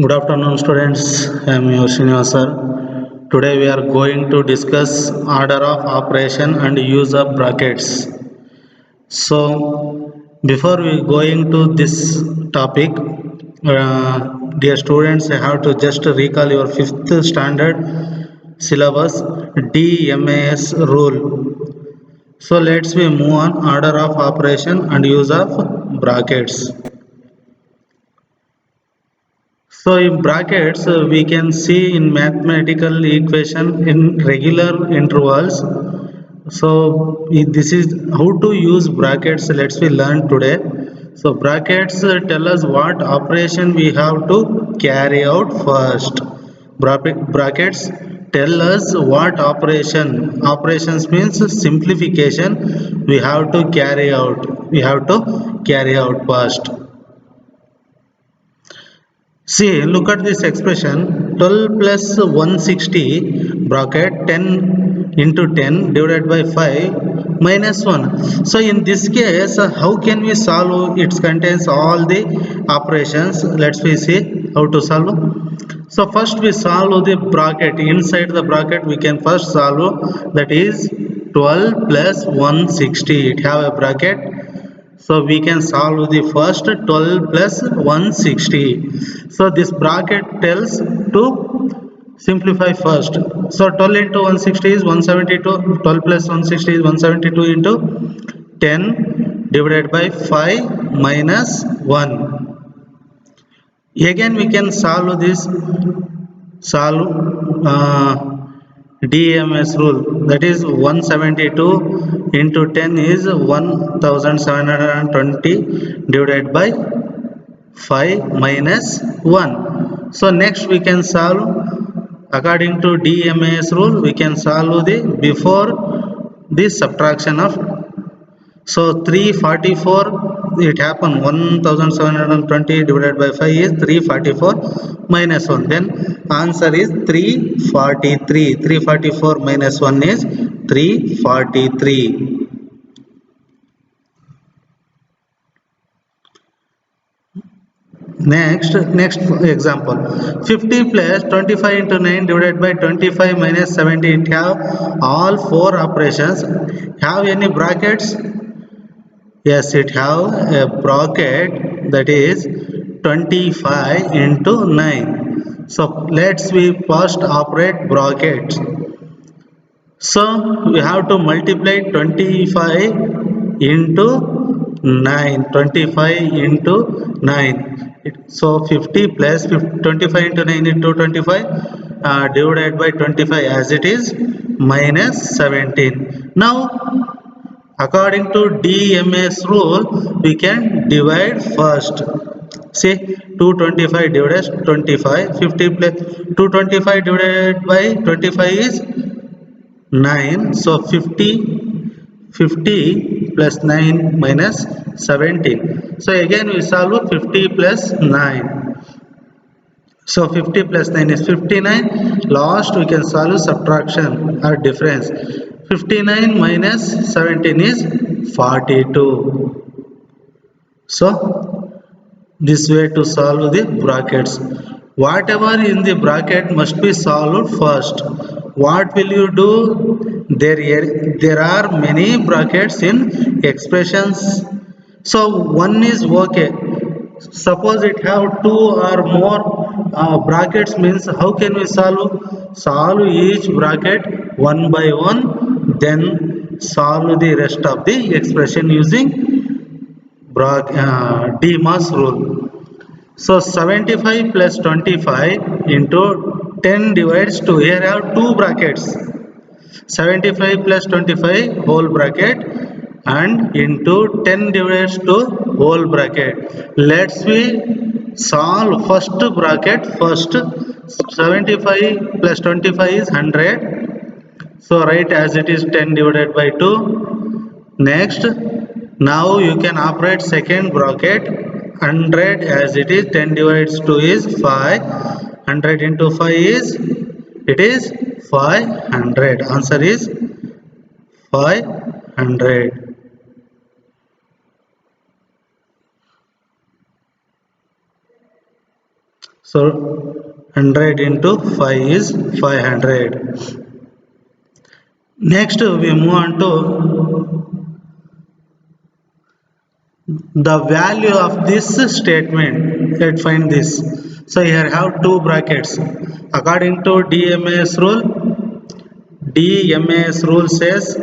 Good afternoon, students. I am your Srinivasa. Today we are going to discuss order of operation and use of brackets. So, before we going to this topic, dear students, I have to just recall your fifth standard syllabus DMAS rule. So let's we move on order of operation and use of brackets. So in brackets, we can see in mathematical equation in regular intervals. So this is how to use brackets. Let's we learn today. So brackets tell us what operation we have to carry out first. Brackets tell us what operations means simplification we have to carry out. We have to carry out first. See, look at this expression 12 plus 160 bracket 10 into 10 divided by 5 minus 1. So in this case, how can we solve? It contains all the operations. Let's see how to solve. So first we solve the bracket. Inside the bracket we can first solve, that is 12 plus 160. It have a bracket, so we can solve the first 12 plus 160. So this bracket tells to simplify first. So 12 into 160 is 172. 12 plus 160 is 172 into 10 divided by 5 minus 1. Again we can solve DMS rule, that is 172 into 10 is 1720 divided by 5 minus 1. So next we can solve according to DMS rule, we can solve the before the subtraction of. So 344, it happened 1720 divided by 5 is 344 minus 1. Then answer is 343. 344 minus 1 is 343. Next example, 50 plus 25 into 9 divided by 25 minus 70. It have all four operations. Have any brackets? Yes, it have a bracket, that is 25 into 9. So let's we first operate brackets. So we have to multiply 25 into 9. 25 into 9. So 50 plus 25 into 9 into 25 divided by 25 as it is minus 17. Now according to DMS rule, we can divide first. See, 225 divided 25, 50 plus 225 divided by 25 is 9. So 50 plus 9 minus 17. So again we solve 50 plus 9. So 50 plus 9 is 59. Last we can solve subtraction or difference. 59 minus 17 is 42. So this way to solve the brackets. Whatever in the bracket must be solved first. What will you do? There are many brackets in expressions. So one is okay. Suppose it have two or more brackets, means how can we solve each bracket one by one, then solve the rest of the expression using DMAS rule. So 75 plus 25 into 10 divides 2. Here I have two brackets. 75 plus 25 whole bracket and into 10 divides 2 whole bracket. Let's we solve first bracket first. 75 plus 25 is 100. So write as it is 10 divided by 2. Next, now you can operate second bracket. 100 as it is 10 divided 2 is 5. 100 into 5 is, it is 500. Answer is 500. So 100 into 5 is 500. Next we move on to the value of this statement. Let's find this. So here I have two brackets. According to DMAS rule says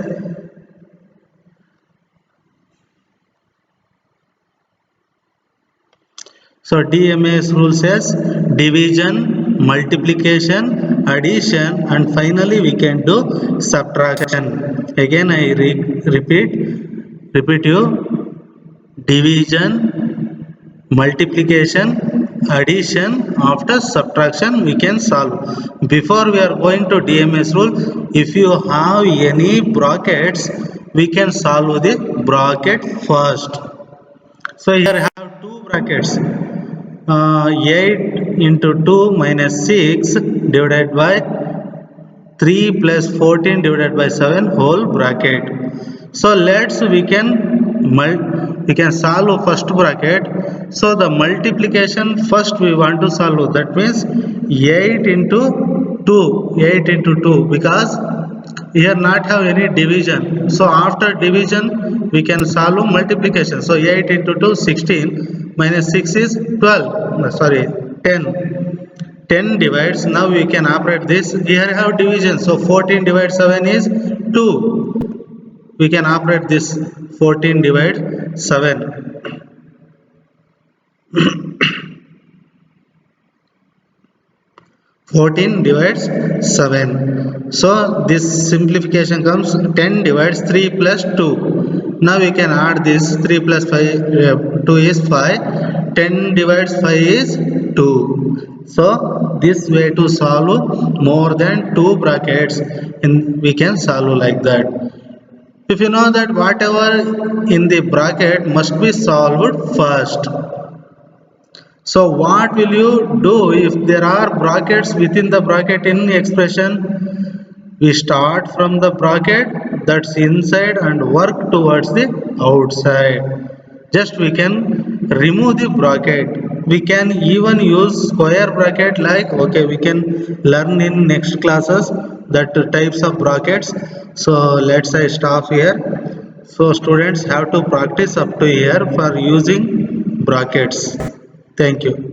so DMAS rule says division, multiplication, addition, and finally we can do subtraction. Again I repeat you, division, multiplication, addition, after subtraction we can solve. Before we are going to DMS rule, if you have any brackets, we can solve the bracket first. So here I have two brackets. 8 into 2 minus 6 divided by 3 plus 14 divided by 7 whole bracket. So let's we can solve first bracket. So the multiplication first we want to solve, that means 8 into 2 because here not have any division. So after division we can solve multiplication. So 8 into 2 16 minus 6 is 12. No, sorry, 10. 10 divides, now we can operate this. Here I have division, so 14 divides 7 is 2. We can operate this. 14 divides 7. 14 divides 7. So this simplification comes 10 divides 3 plus 2. Now we can add this. 3 plus 5, 2 is 5. 10 divides 5 is 2. So this way to solve more than 2 brackets, we can solve like that. If you know that whatever in the bracket must be solved first. So what will you do if there are brackets within the bracket in expression? We start from the bracket that's inside and work towards the outside. Just we can remove the bracket. We can even use square bracket, like okay, we can learn in next classes that types of brackets. So let's say stop here. So students have to practice up to here for using brackets. Thank you.